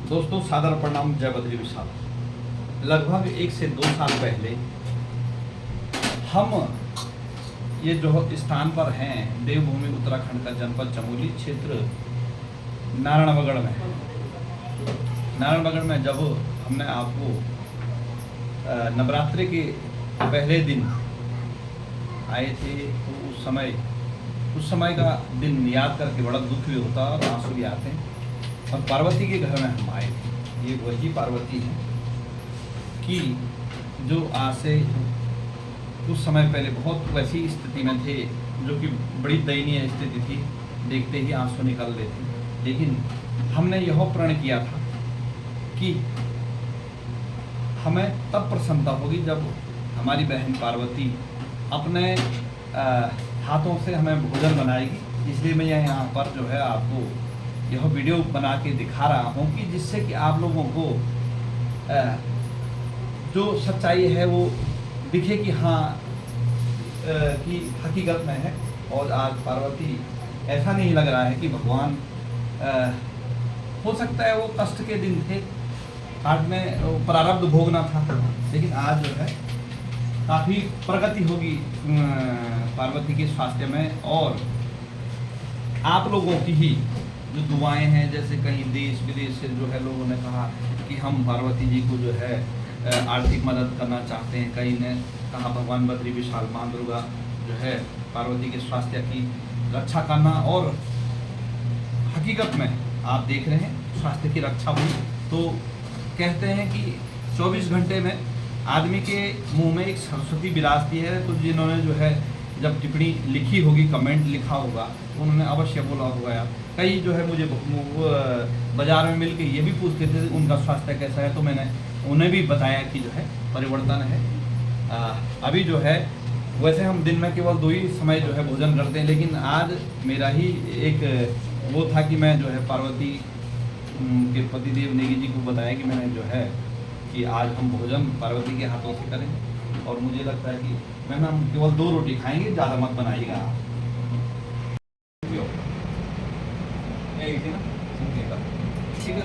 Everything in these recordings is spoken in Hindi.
दोस्तों सादर प्रणाम, जय बद्री विशाल। लगभग 1 से 2 साल पहले हम ये जो स्थान पर हैं, देवभूमि उत्तराखंड का जनपद चमोली क्षेत्र नारायणबगड़ में। नारायणबगड़ में जब हमने आपको नवरात्रि के पहले दिन आए थे तो उस समय का दिन याद करके बड़ा दुख भी होता और आंसू भी आते हैं। और पार्वती के घर में हम आए थे। ये वही पार्वती है कि जो आज से कुछ समय पहले बहुत वैसी स्थिति में थे, जो कि बड़ी दयनीय स्थिति थी, देखते ही आंसू निकल लेते। लेकिन हमने यह प्रण किया था कि हमें तब प्रसन्नता होगी जब हमारी बहन पार्वती अपने हाथों से हमें भोजन बनाएगी। इसलिए मैं यहाँ पर जो है आपको यह वीडियो बना के दिखा रहा हूँ कि जिससे कि आप लोगों को जो सच्चाई है वो दिखे कि हाँ कि हकीकत में है। और आज पार्वती ऐसा नहीं लग रहा है कि भगवान हो सकता है वो कष्ट के दिन थे, हार्ट में प्रारब्ध भोगना था, लेकिन आज जो है काफ़ी प्रगति होगी पार्वती के स्वास्थ्य में। और आप लोगों की ही जो दुआएं हैं, जैसे कहीं देश विदेश से जो है लोगों ने कहा कि हम पार्वती जी को जो है आर्थिक मदद करना चाहते हैं, कहीं ने कहा भगवान बद्री विशाल माँ दुर्गा जो है पार्वती के स्वास्थ्य की रक्षा करना। और हकीकत में आप देख रहे हैं स्वास्थ्य की रक्षा हुई। तो कहते हैं कि 24 घंटे में आदमी के मुंह में एक सरस्वती विराजती है। तो जिन्होंने जो है जब टिप्पणी लिखी होगी, कमेंट लिखा होगा, उन्होंने अवश्य बोला होगा। कई जो है मुझे बाजार में मिल के ये भी पूछते थे उनका स्वास्थ्य कैसा है, तो मैंने उन्हें भी बताया कि जो है परिवर्तन है। अभी जो है वैसे हम दिन में केवल 2 ही समय जो है भोजन करते हैं, लेकिन आज मेरा ही एक वो था कि मैं जो है पार्वती के पतिदेव नेगी जी को बताया कि मैंने जो है कि आज हम भोजन पार्वती के हाथों से करें। और मुझे लगता है कि मैंने हम केवल 2 रोटी खाएंगे, ज़्यादा मत बनाइएगा। ठीक है।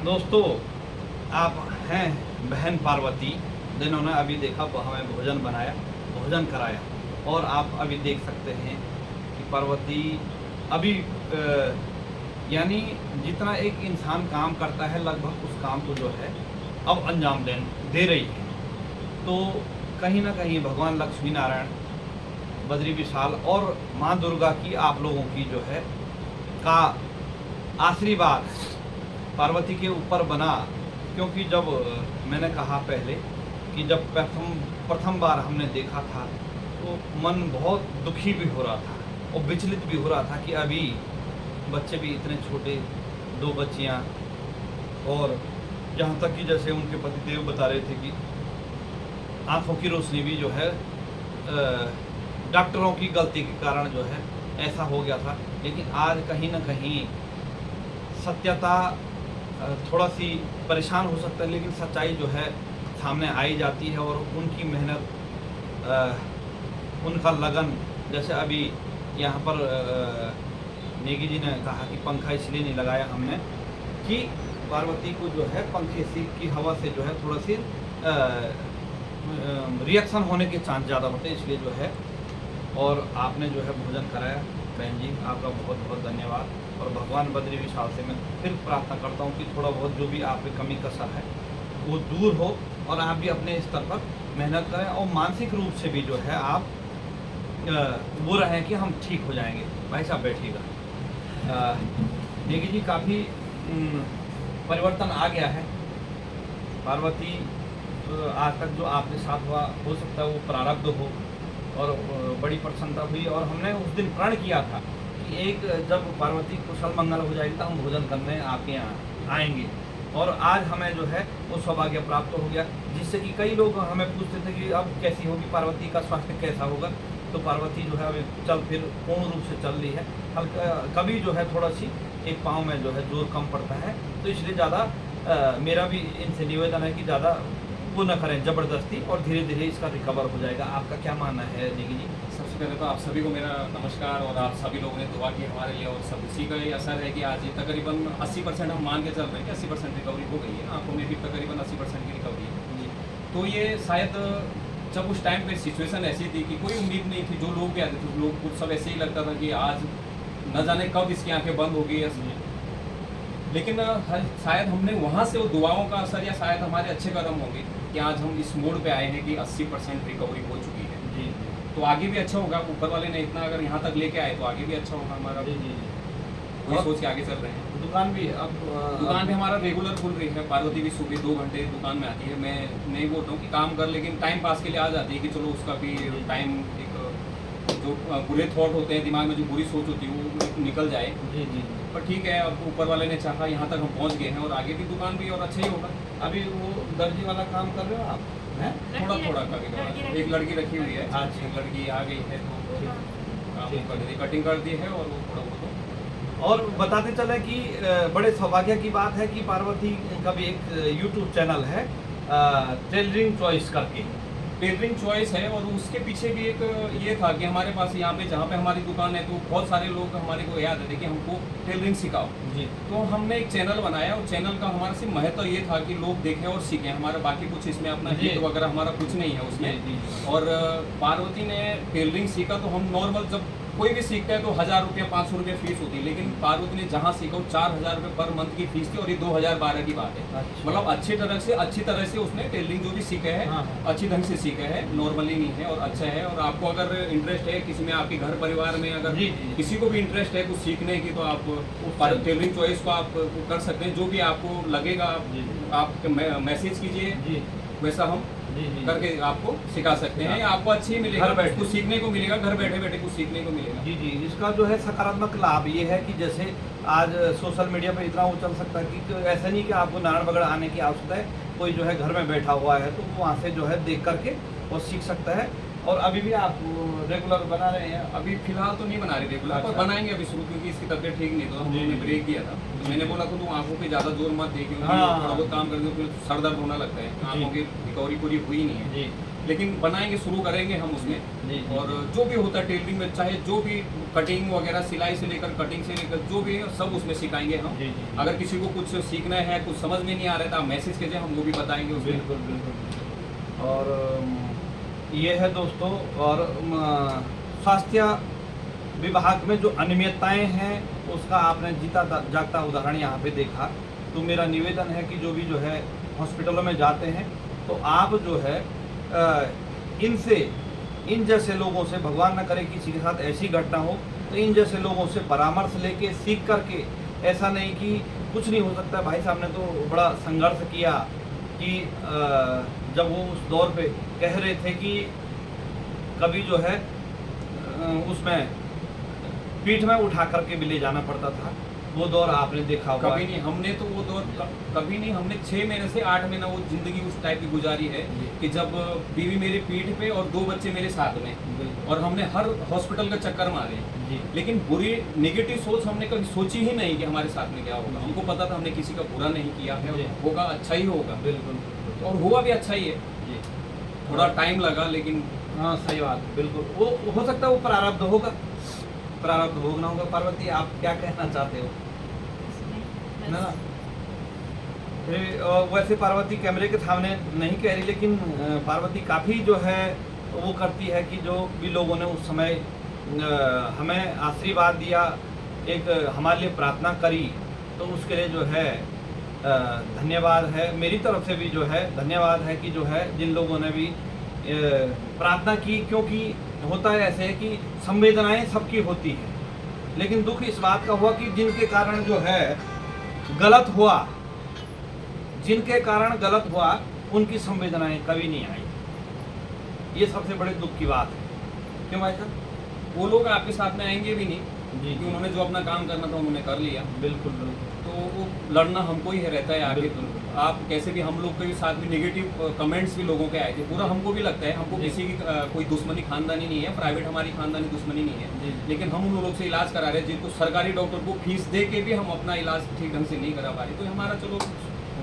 दोस्तों आप हैं बहन पार्वती, जिन्होंने अभी देखा हमें भोजन बनाया, भोजन कराया। और आप अभी देख सकते हैं कि पार्वती अभी यानी जितना एक इंसान काम करता है लगभग उस काम को जो है अब अंजाम दे रही है। तो कहीं ना कहीं भगवान लक्ष्मी नारायण, बद्री विशाल और माँ दुर्गा की आप लोगों की जो है का आशीर्वाद पार्वती के ऊपर बना। क्योंकि जब मैंने कहा पहले कि जब प्रथम बार हमने देखा था तो मन बहुत दुखी भी हो रहा था और विचलित भी हो रहा था कि अभी बच्चे भी इतने छोटे, 2 बच्चियाँ, और यहाँ तक कि जैसे उनके पतिदेव बता रहे थे कि आँखों की रोशनी भी जो है डॉक्टरों की गलती के कारण जो है ऐसा हो गया था। लेकिन आज कहीं ना कहीं सत्यता थोड़ा सी परेशान हो सकता है, लेकिन सच्चाई जो है सामने आई जाती है। और उनकी मेहनत, उनका लगन, जैसे अभी यहाँ पर नेगी जी ने कहा कि पंखा इसलिए नहीं लगाया हमने कि पार्वती को जो है पंखे से की हवा से जो है थोड़ा सी रिएक्शन होने के चांस ज़्यादा होते हैं, इसलिए जो है। और आपने जो है भोजन कराया, बहन जी आपका बहुत बहुत धन्यवाद। और भगवान बद्री विशाल से मैं फिर प्रार्थना करता हूँ कि थोड़ा बहुत जो भी आप में कमी कसर है वो दूर हो और आप भी अपने स्तर पर मेहनत करें और मानसिक रूप से भी जो है आप वो रहें कि हम ठीक हो जाएंगे। भाई साहब बैठिएगा। नेगी जी काफ़ी परिवर्तन आ गया है। पार्वती आज तक जो आपके साथ हुआ, हो सकता है वो प्रारब्ध हो, और बड़ी प्रसन्नता हुई। और हमने उस दिन प्रण किया था कि एक जब पार्वती कुशल मंगल हो जाएगी तो हम भोजन करने आपके यहाँ आएंगे। और आज हमें जो है वो सौभाग्य प्राप्त हो गया, जिससे कि कई लोग हमें पूछते थे कि अब कैसी होगी पार्वती, का स्वास्थ्य कैसा होगा। तो पार्वती जो है अभी चल फिर पूर्ण रूप से चल रही है। हल्का कभी जो है थोड़ा सी एक पाँव में जो है जोर कम पड़ता है, तो इसलिए ज़्यादा मेरा भी इनसे निवेदन है कि ज़्यादा वो न करें ज़बरदस्ती, और धीरे धीरे इसका रिकवर हो जाएगा। आपका क्या मानना है नेगी जी? सबसे पहले तो आप सभी को मेरा नमस्कार, और आप सभी लोगों ने दुआ की हमारे लिए, और सब उसी का ये असर है कि आज ये तकरीबन 80% हम मान के चल रहे हैं कि 80% रिकवरी हो गई है। आंखों में भी तकरीबन 80% की रिकवरी है जी। तो ये शायद जब उस टाइम पे सिचुएशन ऐसी थी कि कोई उम्मीद नहीं थी, जो लोग भी आते थे लोग कुछ सब ऐसे ही लगता था कि आज न जाने कब इसकी आंखें बंद हो गई है। लेकिन शायद हमने वहाँ से वो दुआओं का असर, या शायद हमारे अच्छे कर्म होंगे कि आज हम इस मोड़ पे आए हैं कि 80% रिकवरी हो चुकी है जी। तो आगे भी अच्छा होगा। ऊपर वाले ने इतना अगर यहाँ तक लेके आए तो आगे भी अच्छा होगा हमारा। जी जी। वही सोच के आगे चल रहे हैं। दुकान भी अब दुकान भी हमारा रेगुलर खुल रही है। पार्वती भी सुबह 2 घंटे दुकान में आती है। मैं नहीं बोलता हूँ कि काम कर, लेकिन टाइम पास के लिए आ जाती है कि चलो उसका भी टाइम, एक जो बुरे थॉट होते हैं दिमाग में, जो बुरी सोच होती है वो निकल जाए। जी जी। पर ठीक है, अब ऊपर वाले ने चाहा यहाँ तक हम पहुँच गए हैं, और आगे भी दुकान भी और अच्छा ही होगा। अभी वो दर्जी वाला काम कर रहे हो आप हैं? थोड़ा थोड़ा कभी एक लड़की रखी हुई है। अच्छा। एक लड़की आ गई है तो काम ठीक। कर दी, कटिंग कर दी है, और वो थोड़ा बहुत और बताते चले कि बड़े सौभाग्य की बात है कि पार्वती का भी एक यूट्यूब चैनल है, टेलरिंग चॉइस करके। टेलरिंग चॉइस है, और उसके पीछे भी एक ये था कि हमारे पास यहाँ पे जहाँ पे हमारी दुकान है तो बहुत सारे लोग हमारे को याद है कि हमको टेलरिंग सिखाओ जी। तो हमने एक चैनल बनाया, और चैनल का हमारा सिर्फ महत्व ये था कि लोग देखें और सीखें। हमारा बाकी कुछ इसमें अपना जी। हित वगैरह हमारा कुछ नहीं है उसमें। जी। और पार्वती ने टेलरिंग सीखा तो हम नॉर्मल, जब कोई भी सीखता है तो 1000 रुपये 500 रुपये फीस होती है, लेकिन पार्वती ने जहाँ सीखा 4000 रुपये पर मंथ की फीस थी, और ये 2012 की बात है। अच्छा। मतलब अच्छी तरह से उसने टेलरिंग जो भी सीखा है हाँ। अच्छी ढंग से सीखा है, नॉर्मली नहीं है, और अच्छा है। और आपको अगर इंटरेस्ट है किसी में, आपके घर परिवार में अगर जी, जी। किसी को भी इंटरेस्ट है कुछ सीखने की, तो आप टेलरिंग चॉइस को आप कर सकते हैं। जो भी आपको लगेगा जी। आप मैसेज कीजिए, जी वैसा हम जी जी। करके आपको सिखा सकते हैं। आपको अच्छी मिलेगा, घर बैठे। कुछ सीखने को मिलेगा, घर बैठे बैठे कुछ सीखने को मिलेगा। जी जी। इसका जो है सकारात्मक लाभ ये है कि जैसे आज सोशल मीडिया पे इतना वो चल सकता है कि ऐसा नहीं कि आपको नारायणगढ़ आने की आवश्यकता है। कोई जो है घर में बैठा हुआ है तो वो वहाँ से जो है देख करके वो सीख सकता है। और अभी भी आप रेगुलर बना रहे हैं? अभी फिलहाल तो नहीं बना रहे रेगुलर, पर अच्छा। बनाएंगे अभी शुरू, क्योंकि इसकी तबीयत ठीक नहीं, तो हम लोगों ने ब्रेक दिया था। तो मैंने बोला तो आंखों पे ज़्यादा जोर मत दे, क्योंकि हाँ। थोड़ा बहुत काम करके फिर सर दर्द होने लगता है, आंखों की रिकवरी पूरी हुई नहीं है। जी लेकिन बनाएंगे, शुरू करेंगे हम उसमें। जी। और जो भी होता है टेलरिंग में, चाहे जो भी कटिंग वगैरह, सिलाई से लेकर कटिंग से लेकर जो भी है सब उसमें सिखाएंगे हम। जी, जी। अगर किसी को कुछ सीखना है, कुछ समझ में नहीं आ रहा है, तो आप मैसेज कीजिए, हम वो भी बताएंगे उसमें। बिल्कुल बिल्कुल। और ये है दोस्तों, और स्वास्थ्य विभाग में जो अनियमितताएं हैं उसका आपने जीता जागता उदाहरण यहाँ पे देखा। तो मेरा निवेदन है कि जो भी जो है हॉस्पिटलों में जाते हैं तो आप जो है इन जैसे लोगों से, भगवान न करे किसी के साथ ऐसी घटना हो, तो इन जैसे लोगों से परामर्श लेके सीख करके, ऐसा नहीं कि कुछ नहीं हो सकता। भाई साहब ने तो बड़ा संघर्ष किया कि जब वो उस दौर पे कह रहे थे कि कभी जो है उसमें पीठ में उठा करके भी ले जाना पड़ता था, वो दौर आपने देखा होगा। कभी नहीं, हमने तो वो दौर कभी नहीं, हमने 6 महीने से 8 महीना वो जिंदगी उस टाइप की गुजारी है कि जब बीवी मेरे पीठ पे और 2 बच्चे मेरे साथ में, और हमने हर हॉस्पिटल का चक्कर मारे जी। लेकिन बुरी नेगेटिव सोच हमने कभी सोची ही नहीं कि हमारे साथ में क्या होगा। हमको पता था हमने किसी का बुरा नहीं किया है, जी। होगा अच्छा ही होगा, बिल्कुल। और हुआ भी अच्छा ही है। जी। थोड़ा टाइम लगा, लेकिन हाँ सही बात, बिल्कुल। वो हो सकता है वो प्रारब्ध होगा, प्रारब्ध भोगना होगा। पार्वती आप क्या कहना चाहते हो? ना वैसे पार्वती कैमरे के सामने नहीं कह रही, लेकिन पार्वती काफ़ी जो है वो करती है कि जो भी लोगों ने उस समय हमें आशीर्वाद दिया, एक हमारे लिए प्रार्थना करी, तो उसके लिए जो है धन्यवाद है। मेरी तरफ से भी जो है धन्यवाद है कि जो है जिन लोगों ने भी प्रार्थना की, क्योंकि होता है ऐसे है कि संवेदनाएं सबकी होती हैं, लेकिन दुख इस बात का हुआ कि जिनके कारण जो है गलत हुआ, जिनके कारण गलत हुआ उनकी संवेदनाएं कभी नहीं आई। ये सबसे बड़े दुख की बात है। क्यों भाई साहब? वो लोग आपके साथ में आएंगे भी नहीं जी। क्योंकि उन्होंने जो अपना काम करना था उन्होंने कर लिया। बिल्कुल बिल्कुल। तो वो लड़ना हमको ही है, रहता है आगे। बिल्कुल। आप कैसे भी, हम लोग के साथ भी नेगेटिव कमेंट्स भी लोगों के आए थे, पूरा हमको भी लगता है। हमको जी। किसी की कोई दुश्मनी खानदानी नहीं है, प्राइवेट हमारी खानदानी दुश्मनी नहीं है, जी। लेकिन हम उन लोग से इलाज करा रहे हैं जिनको सरकारी डॉक्टर को फीस दे के भी हम अपना इलाज ठीक ढंग से नहीं करा पा रहे। तो हमारा चलो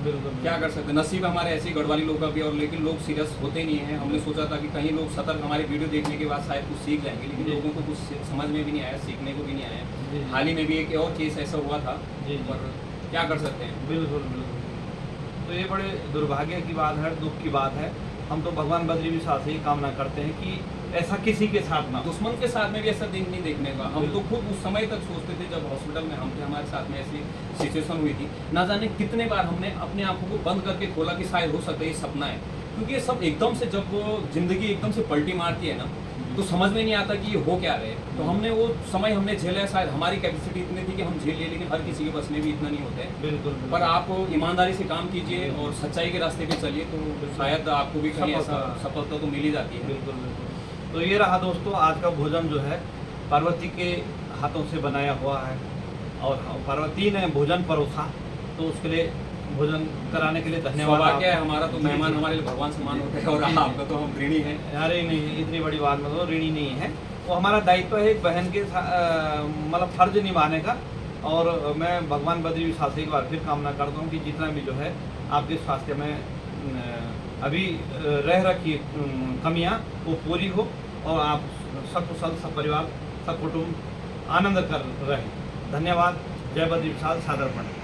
बिल्कुल क्या कर सकते हैं, नसीब हमारे ऐसी गढ़वाली लोगों का भी, और लेकिन लोग सीरियस होते नहीं हैं। हमने सोचा था कि कहीं लोग सतर्क हमारी वीडियो देखने के बाद शायद कुछ सीख जाएंगे, लेकिन जी। लोगों को कुछ समझ में भी नहीं आया, सीखने को भी नहीं आया। जी। हाल ही में भी एक और केस ऐसा हुआ था, जी। पर क्या कर सकते हैं। बिल्कुल बिल्कुल। तो ये बड़े दुर्भाग्य की बात है, दुख की बात है। हम तो भगवान बद्री विशाल से ही कामना करते हैं कि ऐसा किसी के साथ ना हो। दुश्मन के साथ में भी ऐसा दिन नहीं देखने का। हम तो खुद उस समय तक सोचते थे जब हॉस्पिटल में हम थे, हमारे साथ में ऐसी सिचुएशन हुई थी, ना जाने कितने बार हमने अपने आंखों को बंद करके खोला कि शायद हो सकता है ये सपना है, क्योंकि ये सब एकदम से जब वो जिंदगी एकदम से पलटी मारती है ना, तो समझ में नहीं आता कि ये हो क्या रहे। तो हमने वो समय हमने झेला है, शायद हमारी कैपेसिटी इतनी थी कि हम झेल लिए, लेकिन हर किसी के बस में भी इतना नहीं होता है। बिल्कुल पर आप ईमानदारी से काम कीजिए और सच्चाई के रास्ते पे चलिए, तो शायद आपको भी कहीं ऐसा सफलता तो मिल ही जाती है। बिल्कुल बिल्कुल। तो ये रहा दोस्तों आज का भोजन जो है पार्वती के हाथों से बनाया हुआ है, और पार्वती ने भोजन परोसा, तो उसके लिए भोजन कराने के लिए धन्यवाद। सौभाग्य है हमारा, तो जी, मेहमान जी। हमारे लिए भगवान समान होते हैं, और जी, जी। आपका तो हम ऋणी हैं। अरे नहीं, इतनी बड़ी बात मतलब ऋणी नहीं है, वो हमारा दायित्व है एक बहन के मतलब फर्ज निभाने का। और मैं भगवान बद्री विशाल से एक बार फिर कामना करता हूँ कि जितना भी जो है आपके स्वास्थ्य में अभी रह रखी कमियाँ वो पूरी हो, और आप सकुशल सब परिवार सब कुटुंब आनंद कर रहे। धन्यवाद। जय बद्री विशाल। सादर प्रणाम।